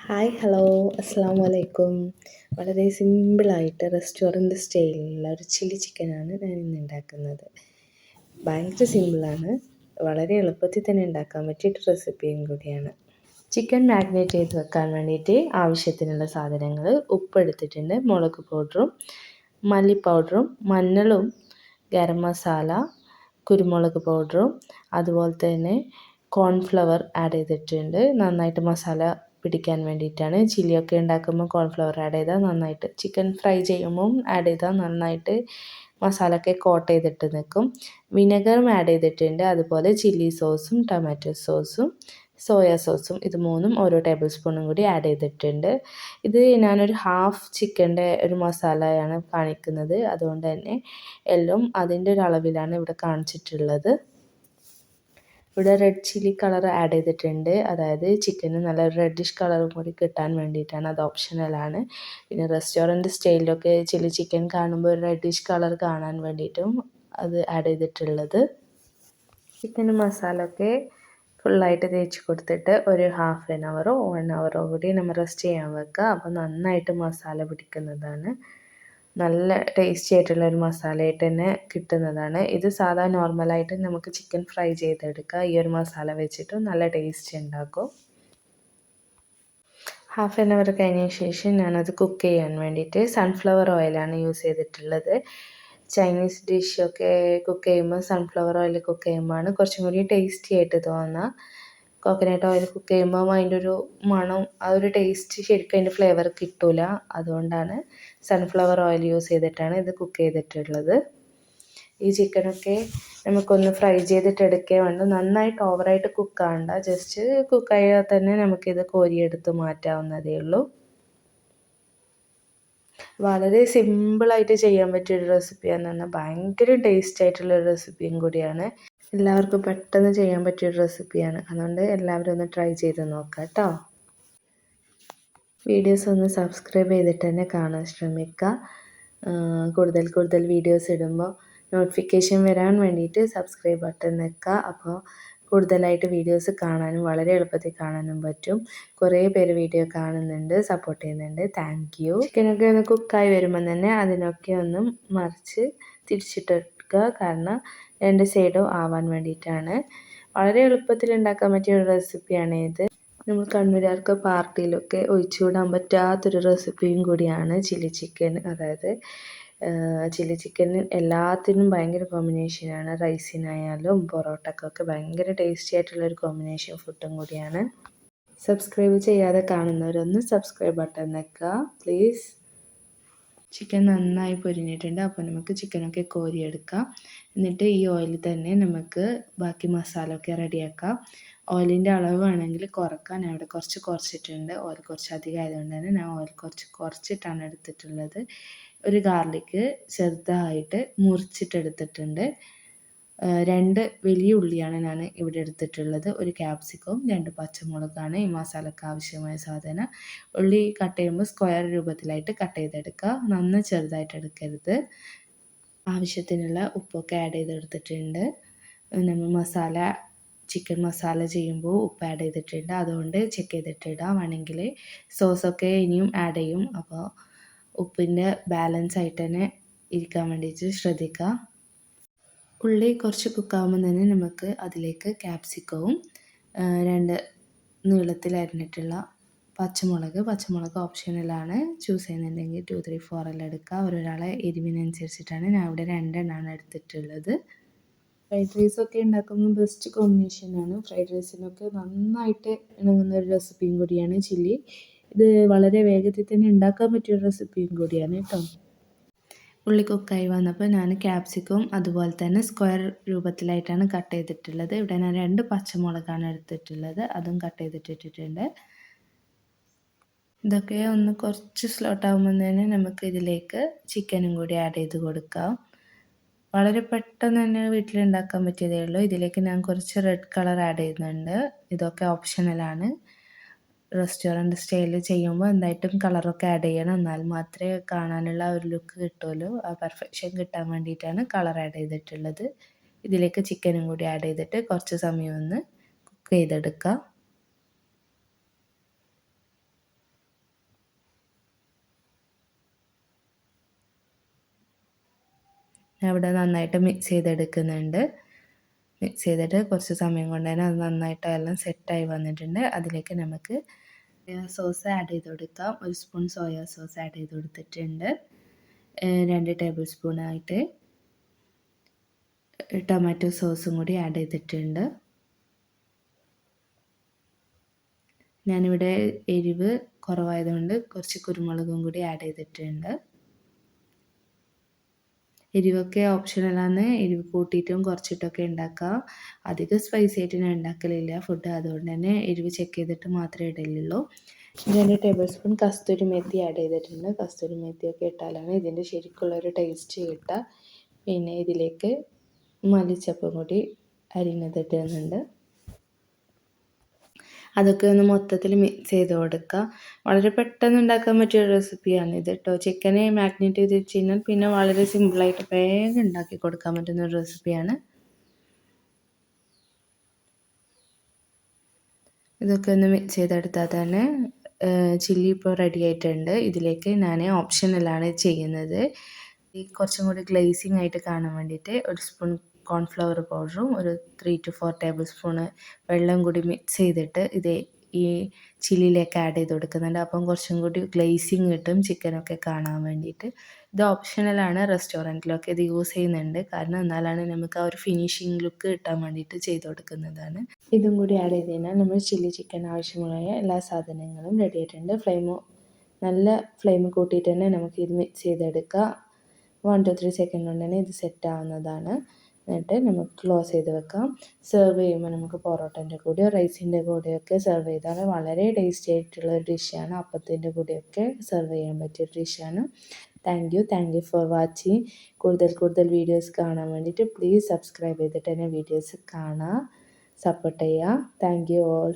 Hi hello അസ്സാം വലൈക്കും. വളരെ സിമ്പിളായിട്ട് റെസ്റ്റോറൻറ്റ് സ്റ്റൈലിലുള്ള ഒരു ചില്ലി ചിക്കനാണ് ഞാൻ ഇന്ന് ഉണ്ടാക്കുന്നത്. ഭയങ്കര സിമ്പിളാണ്, വളരെ എളുപ്പത്തിൽ തന്നെ ഉണ്ടാക്കാൻ പറ്റിയൊരു റെസിപ്പിയും കൂടിയാണ്. ചിക്കൻ മാരിനേറ്റ് ചെയ്ത് വെക്കാൻ വേണ്ടിയിട്ട് ആവശ്യത്തിനുള്ള സാധനങ്ങൾ: ഉപ്പ് എടുത്തിട്ടുണ്ട്, മുളക് പൗഡറും മല്ലി പൗഡറും മഞ്ഞളും ഗരം മസാല, കുരുമുളക് പൗഡറും അതുപോലെ തന്നെ കോൺഫ്ലവർ ആഡ് ചെയ്തിട്ടുണ്ട്. നന്നായിട്ട് മസാല പിടിക്കാൻ വേണ്ടിയിട്ടാണ്. ചില്ലിയൊക്കെ ഉണ്ടാക്കുമ്പോൾ കോൺഫ്ലവർ ആഡ് ചെയ്താൽ നന്നായിട്ട്, ചിക്കൻ ഫ്രൈ ചെയ്യുമ്പം ആഡ് ചെയ്താൽ നന്നായിട്ട് മസാലയൊക്കെ കോട്ട് ചെയ്തിട്ട് നിൽക്കും. വിനെഗറും ആഡ് ചെയ്തിട്ടുണ്ട്. അതുപോലെ ചില്ലി സോസും ടൊമാറ്റോ സോസും സോയാ സോസും, ഇത് മൂന്നും ഓരോ ടേബിൾ സ്പൂണും കൂടി ആഡ് ചെയ്തിട്ടുണ്ട്. ഇത് ഞാനൊരു ഹാഫ് ചിക്കൻ്റെ ഒരു മസാലയാണ് കാണിക്കുന്നത്, അതുകൊണ്ട് തന്നെ എല്ലാം അതിൻ്റെ ഒരു അളവിലാണ് ഇവിടെ കാണിച്ചിട്ടുള്ളത്. ഇവിടെ റെഡ് ചില്ലി കളർ ആഡ് ചെയ്തിട്ടുണ്ട്, അതായത് ചിക്കന് നല്ല റെഡിഷ് കളറും കൂടി കിട്ടാൻ വേണ്ടിയിട്ടാണ്. അത് ഓപ്ഷണലാണ്. പിന്നെ റെസ്റ്റോറൻറ്റ് സ്റ്റൈലിലൊക്കെ ചില്ലി ചിക്കൻ കാണുമ്പോൾ റെഡിഷ് കളർ കാണാൻ വേണ്ടിയിട്ടും അത് ആഡ് ചെയ്തിട്ടുള്ളത്. ചിക്കന് മസാല ഒക്കെ ഫുള്ളായിട്ട് തേച്ച് കൊടുത്തിട്ട് ഒരു ഹാഫ് ആൻ അവറോ 1 അവറോ കൂടി നമ്മൾ റെസ്റ്റ് ചെയ്യാൻ വെക്കുക. അപ്പോൾ നന്നായിട്ട് മസാല പിടിക്കുന്നതാണ്. നല്ല ടേസ്റ്റി ആയിട്ടുള്ള ഒരു മസാലയായിട്ട് തന്നെ കിട്ടുന്നതാണ്. ഇത് സാധാ നോർമലായിട്ട് നമുക്ക് ചിക്കൻ ഫ്രൈ ചെയ്തെടുക്കുക. ഈ ഒരു മസാല വെച്ചിട്ട് നല്ല ടേസ്റ്റ് ഉണ്ടാക്കും. ഹാഫ് ആൻ അവർ കഴിഞ്ഞ ശേഷം ഞാനത് കുക്ക് ചെയ്യാൻ വേണ്ടിയിട്ട് സൺഫ്ലവർ ഓയിലാണ് യൂസ് ചെയ്തിട്ടുള്ളത്. ചൈനീസ് ഡിഷൊക്കെ കുക്ക് ചെയ്യുമ്പോൾ സൺഫ്ലവർ ഓയിൽ കുക്ക് ചെയ്യുമ്പോഴാണ് കുറച്ചും കൂടി ടേസ്റ്റി ആയിട്ട് തോന്നുക. കോക്കനട്ട് ഓയിൽ കുക്ക് ചെയ്യുമ്പോൾ അതിൻ്റെ ഒരു മണം, ആ ഒരു ടേസ്റ്റ് ശരിക്കും അതിൻ്റെ ഫ്ലേവർ കിട്ടില്ല. അതുകൊണ്ടാണ് സൺഫ്ലവർ ഓയിൽ യൂസ് ചെയ്തിട്ടാണ് ഇത് കുക്ക് ചെയ്തിട്ടുള്ളത്. ഈ ചിക്കനൊക്കെ നമുക്കൊന്ന് ഫ്രൈ ചെയ്തിട്ട് എടുക്കേ വേണ്ട, നന്നായിട്ട് ഓവറായിട്ട് കുക്കാവണ്ട, ജസ്റ്റ് കുക്കായാൽ തന്നെ നമുക്കിത് കോരിയെടുത്ത് മാറ്റാവുന്നതേ ഉള്ളൂ. വളരെ സിമ്പിളായിട്ട് ചെയ്യാൻ പറ്റിയൊരു റെസിപ്പിയാണെന്ന് പറഞ്ഞാൽ ഭയങ്കര ടേസ്റ്റ് ആയിട്ടുള്ളൊരു റെസിപ്പിയും കൂടിയാണ്. എല്ലാവർക്കും പെട്ടെന്ന് ചെയ്യാൻ പറ്റിയൊരു റെസിപ്പിയാണ്. അതുകൊണ്ട് എല്ലാവരും ഒന്ന് ട്രൈ ചെയ്ത് നോക്കാം കേട്ടോ. വീഡിയോസ് ഒന്ന് സബ്സ്ക്രൈബ് ചെയ്തിട്ട് തന്നെ കാണാൻ ശ്രമിക്കുക. കൂടുതൽ കൂടുതൽ വീഡിയോസ് ഇടുമ്പോൾ നോട്ടിഫിക്കേഷൻ വരാൻ വേണ്ടിയിട്ട് സബ്സ്ക്രൈബ് ബട്ടൺ നിൽക്കുക. അപ്പോൾ കൂടുതലായിട്ട് വീഡിയോസ് കാണാനും വളരെ എളുപ്പത്തിൽ കാണാനും പറ്റും. കുറേ പേര് വീഡിയോ കാണുന്നുണ്ട്, സപ്പോർട്ട് ചെയ്യുന്നുണ്ട്. Thank you. ചിക്കനൊക്കെ ഒന്ന് കുക്കായി വരുമ്പോൾ തന്നെ അതിനൊക്കെ ഒന്ന് മറിച്ച് തിരിച്ചിട്ടെടുക്കുക, കാരണം രണ്ട് സൈഡും ആവാൻ വേണ്ടിയിട്ടാണ്. വളരെ എളുപ്പത്തിൽ ഉണ്ടാക്കാൻ പറ്റിയ ഒരു റെസിപ്പിയാണ് ഇത്. നമ്മൾ കണ്ണൂരുകാർക്ക് പാർട്ടിയിലൊക്കെ ഒഴിച്ചുകൂടാൻ പറ്റാത്തൊരു റെസിപ്പിയും കൂടിയാണ് ചില്ലി ചിക്കൻ. അതായത് ചില്ലി ചിക്കൻ എല്ലാത്തിനും ഭയങ്കര കോമ്പിനേഷനാണ്. റൈസിനായാലും പൊറോട്ടക്കൊക്കെ ഭയങ്കര ടേസ്റ്റി ആയിട്ടുള്ളൊരു കോമ്പിനേഷൻ ഫുഡും കൂടിയാണ്. സബ്സ്ക്രൈബ് ചെയ്യാതെ കാണുന്നവരൊന്ന് സബ്സ്ക്രൈബ് ബട്ടൺ നിൽക്കുക പ്ലീസ്. ചിക്കൻ നന്നായി പൊരിഞ്ഞിട്ടുണ്ട്. അപ്പോൾ നമുക്ക് ചിക്കനൊക്കെ കോരിയെടുക്കാം. എന്നിട്ട് ഈ ഓയിൽ തന്നെ നമുക്ക് ബാക്കി മസാല ഒക്കെ റെഡിയാക്കാം. ഓയിലിൻ്റെ അളവ് വേണമെങ്കിൽ കുറക്കാം. ഞാൻ ഇവിടെ കുറച്ച് കുറച്ചിട്ടുണ്ട്. ഓയിൽ കുറച്ച് അധികം ആയതുകൊണ്ട് തന്നെ ഞാൻ ഓയിൽ കുറച്ചിട്ടാണ് എടുത്തിട്ടുള്ളത്. ഒരു ഗാർലിക്ക് ചെറുതായിട്ട് മുറിച്ചിട്ടെടുത്തിട്ടുണ്ട്. 2 വലിയ ഉള്ളിയാണ് ഞാൻ ഇവിടെ എടുത്തിട്ടുള്ളത്. ഒരു ക്യാപ്സിക്കവും 2 പച്ചമുളകാണ് ഈ മസാലയ്ക്ക് ആവശ്യമായ സാധനം. ഉള്ളി കട്ട് ചെയ്യുമ്പോൾ സ്ക്വയർ രൂപത്തിലായിട്ട് കട്ട് ചെയ്തെടുക്കുക, നന്നായി ചെറുതായിട്ട് എടുക്കരുത്. ആവശ്യത്തിനുള്ള ഉപ്പൊക്കെ ആഡ് ചെയ്തെടുത്തിട്ടുണ്ട്. നമ്മൾ ചിക്കൻ മസാല ചെയ്യുമ്പോൾ ഉപ്പ് ആഡ് ചെയ്തിട്ടുണ്ട്, അതുകൊണ്ട് ചെക്ക് ചെയ്തിട്ടിടാം. വേണമെങ്കിൽ സോസൊക്കെ ഇനിയും ആഡ് ചെയ്യും. അപ്പോൾ ഉപ്പിൻ്റെ ബാലൻസ് ആയിട്ട് തന്നെ ഇരിക്കാൻ വേണ്ടിയിട്ട് ശ്രദ്ധിക്കുക. ഉള്ളി കുറച്ച് കുക്കാവുമ്പോൾ തന്നെ നമുക്ക് അതിലേക്ക് ക്യാപ്സിക്കവും 2 നീളത്തിൽ അരിഞ്ഞിട്ടുള്ള പച്ചമുളക് ഓപ്ഷണലാണ്. ചൂസ് ചെയ്യുന്നുണ്ടെങ്കിൽ 2, 3, 4 എല്ലാം എടുക്കുക. ഓരോരാളെ എരിവിനനുസരിച്ചിട്ടാണ്. ഞാൻ ഇവിടെ 2 എണ്ണമാണ് എടുത്തിട്ടുള്ളത്. ഫ്രൈഡ് റൈസൊക്കെ ഉണ്ടാക്കുമ്പോൾ ബെസ്റ്റ് കോമ്പിനേഷനാണ്. ഫ്രൈഡ് റൈസിനൊക്കെ നന്നായിട്ട് ഇണങ്ങുന്ന ഒരു റെസിപ്പിയും കൂടിയാണ് ചില്ലി. ഇത് വളരെ വേഗത്തിൽ തന്നെ ഉണ്ടാക്കാൻ പറ്റിയൊരു റെസിപ്പിയും കൂടിയാണ് കേട്ടോ. ഉള്ളി കുക്കായി വന്നപ്പോൾ ഞാൻ ക്യാപ്സിക്കവും അതുപോലെ തന്നെ സ്ക്വയർ രൂപത്തിലായിട്ടാണ് കട്ട് ചെയ്തിട്ടുള്ളത്. ഇവിടെ ഞാൻ 2 പച്ചമുളകാണ് എടുത്തിട്ടുള്ളത്, അതും കട്ട് ചെയ്തിട്ടിട്ടുണ്ട്. ഇതൊക്കെ ഒന്ന് കുറച്ച് സ്ലോട്ട് ആകുമ്പോൾ തന്നെ നമുക്ക് ഇതിലേക്ക് ചിക്കനും കൂടി ആഡ് ചെയ്ത് കൊടുക്കാം. വളരെ പെട്ടെന്ന് തന്നെ വീട്ടിലുണ്ടാക്കാൻ പറ്റിയതേ ഉള്ളൂ. ഇതിലേക്ക് ഞാൻ കുറച്ച് റെഡ് കളർ ആഡ് ചെയ്യുന്നുണ്ട്. ഇതൊക്കെ ഓപ്ഷണലാണ്. റെസ്റ്റോറൻറ്റ് സ്റ്റൈലിൽ ചെയ്യുമ്പോൾ എന്തായിട്ടും കളറൊക്കെ ആഡ് ചെയ്യണം, എന്നാൽ മാത്രമേ കാണാനുള്ള ഒരു ലുക്ക് കിട്ടുള്ളൂ. ആ പെർഫെക്ഷൻ കിട്ടാൻ വേണ്ടിയിട്ടാണ് കളർ ആഡ് ചെയ്തിട്ടുള്ളത്. ഇതിലേക്ക് ചിക്കനും കൂടി ആഡ് ചെയ്തിട്ട് കുറച്ച് സമയം ഒന്ന് കുക്ക് ചെയ്തെടുക്കാം. അവിടെ നന്നായിട്ട് മിക്സ് ചെയ്തെടുക്കുന്നുണ്ട്. മിക്സ് ചെയ്തിട്ട് കുറച്ച് സമയം കൊണ്ട് തന്നെ അത് നന്നായിട്ട് എല്ലാം സെറ്റായി വന്നിട്ടുണ്ട്. അതിലേക്ക് നമുക്ക് സോസ് ആഡ് ചെയ്ത് കൊടുക്കാം. 1 സ്പൂൺ സോയാ സോസ് ആഡ് ചെയ്ത് കൊടുത്തിട്ടുണ്ട്. 2 ടേബിൾ സ്പൂണായിട്ട് ടൊമാറ്റോ സോസും കൂടി ആഡ് ചെയ്തിട്ടുണ്ട്. ഞാനിവിടെ എരിവ് കുറവായതുകൊണ്ട് കുറച്ച് കുരുമുളകും കൂടി ആഡ് ചെയ്തിട്ടുണ്ട്. എരിവൊക്കെ ഓപ്ഷണലാണ്. എരിവ് കൂട്ടിയിട്ടും കുറച്ചിട്ടൊക്കെ ഉണ്ടാക്കാം. അധികം സ്പൈസി ആയിട്ട് ഞാൻ ഉണ്ടാക്കലില്ല ഫുഡ്. അതുകൊണ്ട് തന്നെ എരിവ് ചെക്ക് ചെയ്തിട്ട് മാത്രമേ ഇടലുള്ളൂ. 2 ടേബിൾ സ്പൂൺ കസ്തൂരി മേത്തി ആഡ് ചെയ്തിട്ടുണ്ട്. കസ്തൂരി മേത്തിയൊക്കെ ഇട്ടാലാണ് ഇതിൻ്റെ ശരിക്കുള്ളൊരു ടേസ്റ്റ് കിട്ടുക. പിന്നെ ഇതിലേക്ക് മല്ലിച്ചപ്പും കൂടി അരിഞ്ഞതിടുന്നുണ്ട്. അതൊക്കെ ഒന്ന് മൊത്തത്തിൽ മിക്സ് ചെയ്ത് കൊടുക്കുക. വളരെ പെട്ടെന്ന് ഉണ്ടാക്കാൻ പറ്റിയ റെസിപ്പിയാണ് ഇത് കേട്ടോ. ചിക്കനെ മാഗ്നേറ്റ് ചെയ്ത് വെച്ച് കഴിഞ്ഞാൽ പിന്നെ വളരെ സിമ്പിളായിട്ട് വേഗം ഉണ്ടാക്കി കൊടുക്കാൻ പറ്റുന്ന ഒരു റെസിപ്പിയാണ്. ഇതൊക്കെ ഒന്ന് മിക്സ് ചെയ്തെടുത്താൽ തന്നെ ചില്ലി ഇപ്പോൾ റെഡി ആയിട്ടുണ്ട്. ഇതിലേക്ക് ഞാൻ ഓപ്ഷണലാണ് ചെയ്യുന്നത്. ഈ കുറച്ചും കൂടി ഗ്ലേസിങ് ആയിട്ട് കാണാൻ വേണ്ടിയിട്ട് 1 സ്പൂൺ കോൺഫ്ലവർ പൗഡറും ഒരു 3 to 4 ടേബിൾ സ്പൂണ് വെള്ളം കൂടി മിക്സ് ചെയ്തിട്ട് ഈ ചില്ലിയിലേക്ക് ആഡ് ചെയ്ത് കൊടുക്കുന്നുണ്ട്. അപ്പം കുറച്ചും കൂടി ഗ്ലേസിങ് കിട്ടും ചിക്കനൊക്കെ കാണാൻ വേണ്ടിയിട്ട്. ഇത് ഓപ്ഷണലാണ്. റെസ്റ്റോറൻറ്റിലൊക്കെ ഇത് യൂസ് ചെയ്യുന്നുണ്ട്. കാരണം എന്നാലാണ് നമുക്ക് ആ ഒരു ഫിനിഷിങ് ലുക്ക് കിട്ടാൻ വേണ്ടിയിട്ട് ചെയ്ത് കൊടുക്കുന്നതാണ്. ഇതും കൂടി ആഡ് ചെയ്ത് കഴിഞ്ഞാൽ നമ്മൾ ചില്ലി ചിക്കൻ ആവശ്യമായ എല്ലാ സാധനങ്ങളും റെഡി ആയിട്ടുണ്ട്. നല്ല ഫ്ലെയിം കൂട്ടിയിട്ട് തന്നെ നമുക്ക് ഇത് മിക്സ് ചെയ്തെടുക്കാം. 1 to 3 സെക്കൻഡ് കൊണ്ട് തന്നെ ഇത് സെറ്റ് ആവുന്നതാണ്. എന്നിട്ട് നമുക്ക് ക്ലോസ് ചെയ്ത് വെക്കാം. സെർവ് ചെയ്യുമ്പോൾ നമുക്ക് പൊറോട്ടൻ്റെ കൂടെയോ റൈസിൻ്റെ കൂടെയൊക്കെ സെർവ് ചെയ്താൽ വളരെ ടേസ്റ്റി ആയിട്ടുള്ള ഒരു ഡിഷാണ്. അപ്പത്തിൻ്റെ കൂടെയൊക്കെ സെർവ് ചെയ്യാൻ പറ്റിയ ഡിഷാണ്. Thank you for watching. കൂടുതൽ വീഡിയോസ് കാണാൻ വേണ്ടിയിട്ട് പ്ലീസ് സബ്സ്ക്രൈബ് ചെയ്തിട്ട് തന്നെ വീഡിയോസ് കാണുക, സപ്പോർട്ട് ചെയ്യുക. Thank you all.